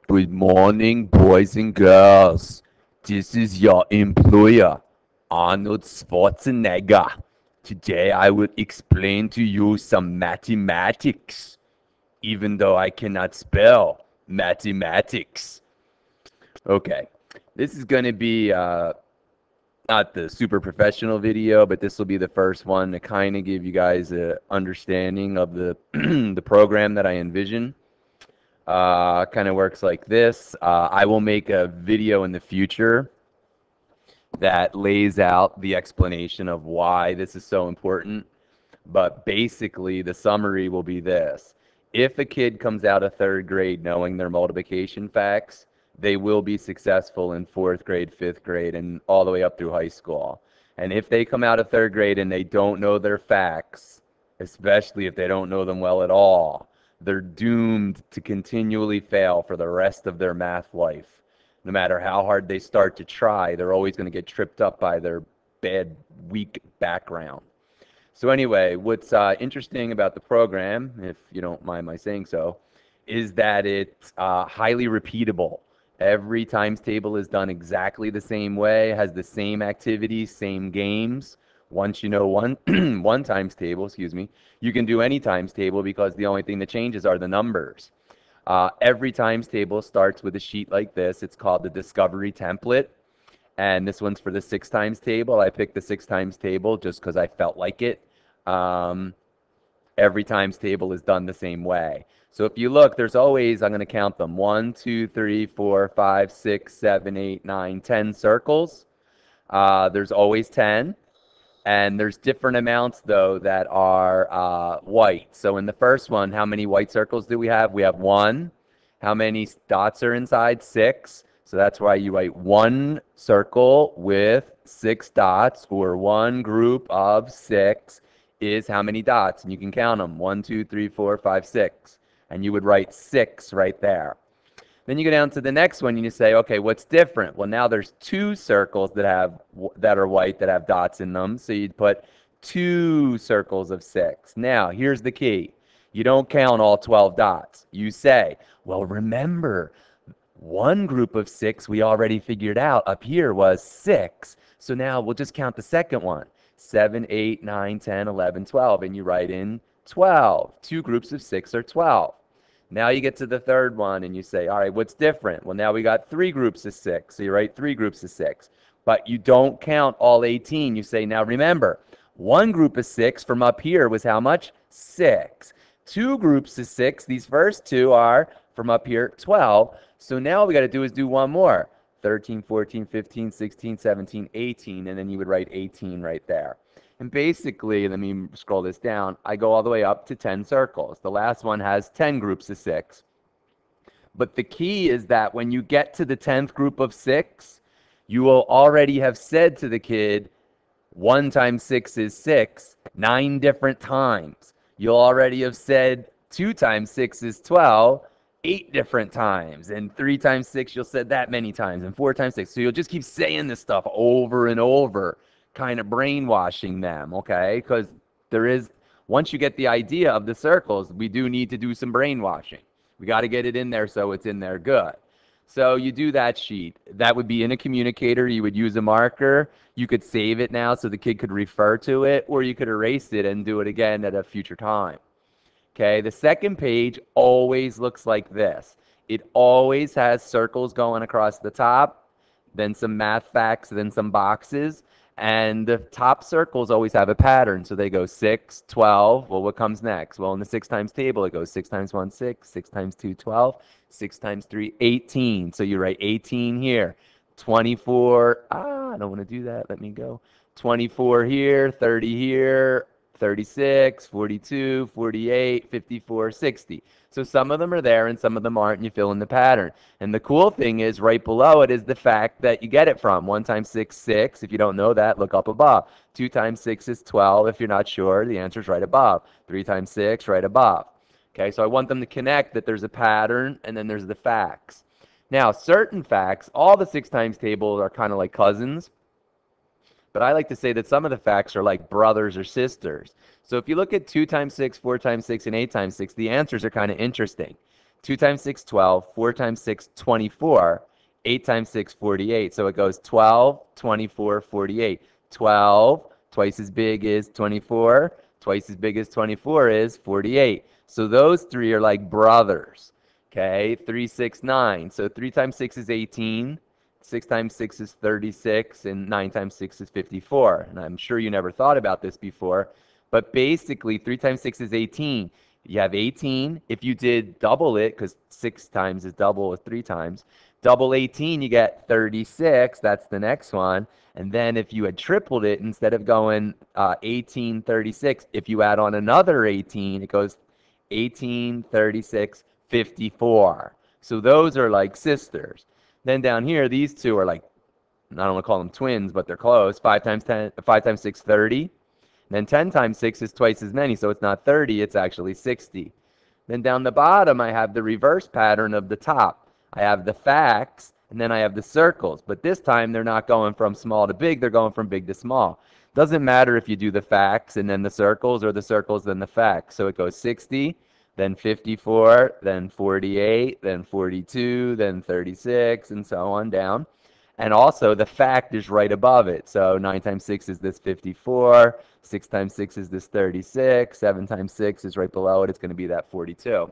Good morning, boys and girls. This is your employer, Arnold Schwarzenegger. Today I will explain to you some mathematics, even though I cannot spell mathematics. Okay, this is going to be not the super professional video, but this will be the first one to kind of give you guys an understanding of the the program that I envision. Kind of works like this. I will make a video in the future that lays out the explanation of why this is so important. But basically, the summary will be this. If a kid comes out of third grade knowing their multiplication facts, they will be successful in fourth grade, fifth grade, and all the way up through high school. And if they come out of third grade and they don't know their facts, especially if they don't know them well at all, they're doomed to continually fail for the rest of their math life. No matter how hard they start to try, they're always going to get tripped up by their bad, weak background. So anyway, what's interesting about the program, if you don't mind my saying so, is that it's highly repeatable. Every times table is done exactly the same way, has the same activities, same games. Once you know one one times table, excuse me, you can do any times table because the only thing that changes are the numbers. Every times table starts with a sheet like this. It's called the Discovery Template. And this one's for the 6 times table. I picked the 6 times table just because I felt like it. Every times table is done the same way. So if you look, there's always, I'm going to count them, 1, 2, 3, 4, 5, 6, 7, 8, 9, 10 circles. There's always 10. And there's different amounts, though, that are white. So in the first one, how many white circles do we have? We have 1. How many dots are inside? 6. So that's why you write 1 circle with 6 dots, or 1 group of 6 is how many dots? And you can count them. 1, 2, 3, 4, 5, 6. And you would write 6 right there. Then you go down to the next one and you say, okay, what's different? Well, now there's 2 circles that are white that have dots in them. So you'd put 2 circles of 6. Now, here's the key. You don't count all 12 dots. You say, well, remember, one group of 6 we already figured out up here was 6. So now we'll just count the second one. 7, 8, 9, 10, 11, 12. And you write in 12. 2 groups of 6 are 12. Now you get to the third one and you say, all right, what's different? Well, now we got 3 groups of 6. So you write 3 groups of 6. But you don't count all 18. You say, now remember, 1 group of 6 from up here was how much? 6. 2 groups of 6, these first 2 are from up here, 12. So now all we got to do is do one more. 13, 14, 15, 16, 17, 18. And then you would write 18 right there. And basically, let me scroll this down, I go all the way up to 10 circles. The last one has 10 groups of 6. But the key is that when you get to the 10th group of 6, you will already have said to the kid, 1 times 6 is 6, 9 different times. You'll already have said 2 times 6 is 12, 8 different times. And 3 times 6, you'll said that many times. And 4 times 6. So you'll just keep saying this stuff over and over, kind of brainwashing them, okay? Because there is, once you get the idea of the circles, we do need to do some brainwashing. We got to get it in there so it's in there good. So you do that sheet. That would be in a communicator. You would use a marker. You could save it now so the kid could refer to it, or you could erase it and do it again at a future time. Okay, the second page always looks like this. It always has circles going across the top, then some math facts, then some boxes. And the top circles always have a pattern. So they go 6, 12. Well, what comes next? Well, in the 6 times table, it goes 6 times 1, 6, 6 times 2, 12, 6 times 3, 18. So you write 18 here. 24, I don't want to do that. Let me go. 24 here, 30 here, 36, 42, 48, 54, 60. So some of them are there and some of them aren't, and you fill in the pattern. And the cool thing is right below it is the fact that you get it from. 1 times 6, 6. If you don't know that, look up above. 2 times 6 is 12. If you're not sure, the answer is right above. 3 times 6, right above. Okay, so I want them to connect that there's a pattern and then there's the facts. Now, certain facts, all the 6 times tables are kind of like cousins. But I like to say that some of the facts are like brothers or sisters. So if you look at 2 times 6, 4 times 6, and 8 times 6, the answers are kind of interesting. 2 times 6, 12. 4 times 6, 24. 8 times 6, 48. So it goes 12, 24, 48. 12, twice as big as 24. Twice as big as 24 is 48. So those three are like brothers. Okay, 3, 6, 9. So 3 times 6 is 18. 6 times 6 is 36, and 9 times 6 is 54. And I'm sure you never thought about this before, but basically 3 times 6 is 18. You have 18. If you did double it, because 6 times is double with 3 times, double 18, you get 36. That's the next one. And then if you had tripled it, instead of going 18, 36, if you add on another 18, it goes 18, 36, 54. So those are like sisters. Then down here, these two are like, I don't want to call them twins, but they're close. 5 times 10, 5 times 6, 30. Then 10 times 6 is twice as many, so it's not 30, it's actually 60. Then down the bottom, I have the reverse pattern of the top. I have the facts, and then I have the circles. But this time, they're not going from small to big, they're going from big to small. Doesn't matter if you do the facts and then the circles, or the circles then the facts. So it goes 60, then 54, then 48, then 42, then 36, and so on down. And also, the fact is right above it. So 9 times 6 is this 54. 6 times 6 is this 36. 7 times 6 is right below it. It's going to be that 42.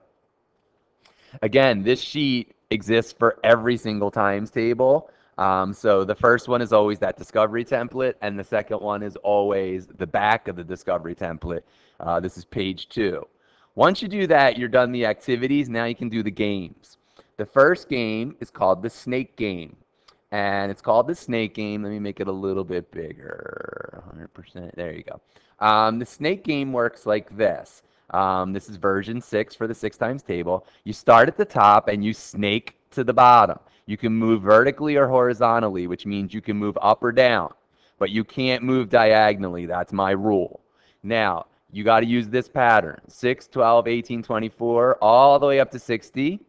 Again, this sheet exists for every single times table. So the first one is always that discovery template, and the second one is always the back of the discovery template. This is page 2. Once you do that, you're done the activities. Now you can do the games. The first game is called the snake game. And it's called the snake game. Let me make it a little bit bigger. 100%. There you go. The snake game works like this. This is version 6 for the 6 times table. You start at the top and you snake to the bottom. You can move vertically or horizontally, which means you can move up or down. But you can't move diagonally. That's my rule. Now, you got to use this pattern. 6, 12, 18, 24, all the way up to 60.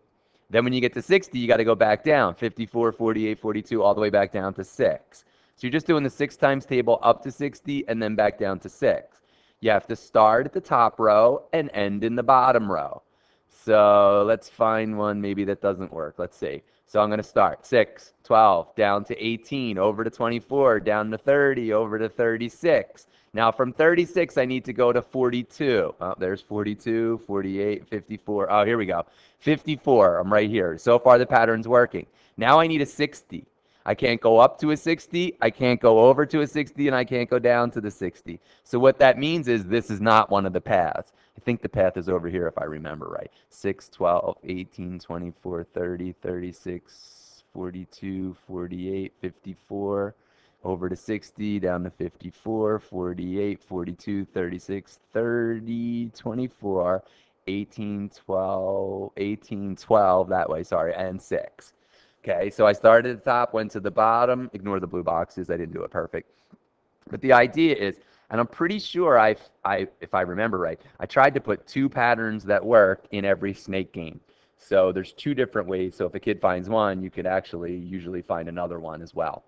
Then when you get to 60, you got to go back down. 54, 48, 42, all the way back down to 6. So you're just doing the 6 times table up to 60 and then back down to 6. You have to start at the top row and end in the bottom row. So let's find one maybe that doesn't work. Let's see. So I'm going to start 6, 12, down to 18, over to 24, down to 30, over to 36. Now from 36, I need to go to 42. Oh, there's 42, 48, 54. Oh, here we go. 54, I'm right here. So far the pattern's working. Now I need a 60. I can't go up to a 60, I can't go over to a 60, and I can't go down to the 60. So what that means is this is not one of the paths. I think the path is over here if I remember right. 6, 12, 18, 24, 30, 36, 42, 48, 54, over to 60, down to 54, 48, 42, 36, 30, 24, 18, 12, 18, 12, that way, sorry, and 6. Okay, so I started at the top, went to the bottom, ignore the blue boxes, I didn't do it perfect. But the idea is, and I'm pretty sure if I remember right, I tried to put 2 patterns that work in every snake game. So there's 2 different ways, so if a kid finds one, you could actually usually find another one as well.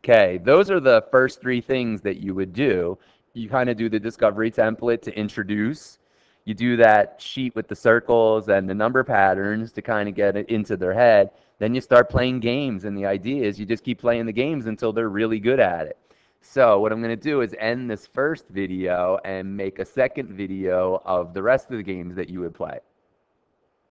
Okay, those are the first 3 things that you would do. You kind of do the discovery template to introduce. You do that sheet with the circles and the number patterns to kind of get it into their head. Then you start playing games, and the idea is you just keep playing the games until they're really good at it. So what I'm going to do is end this first video and make a second video of the rest of the games that you would play.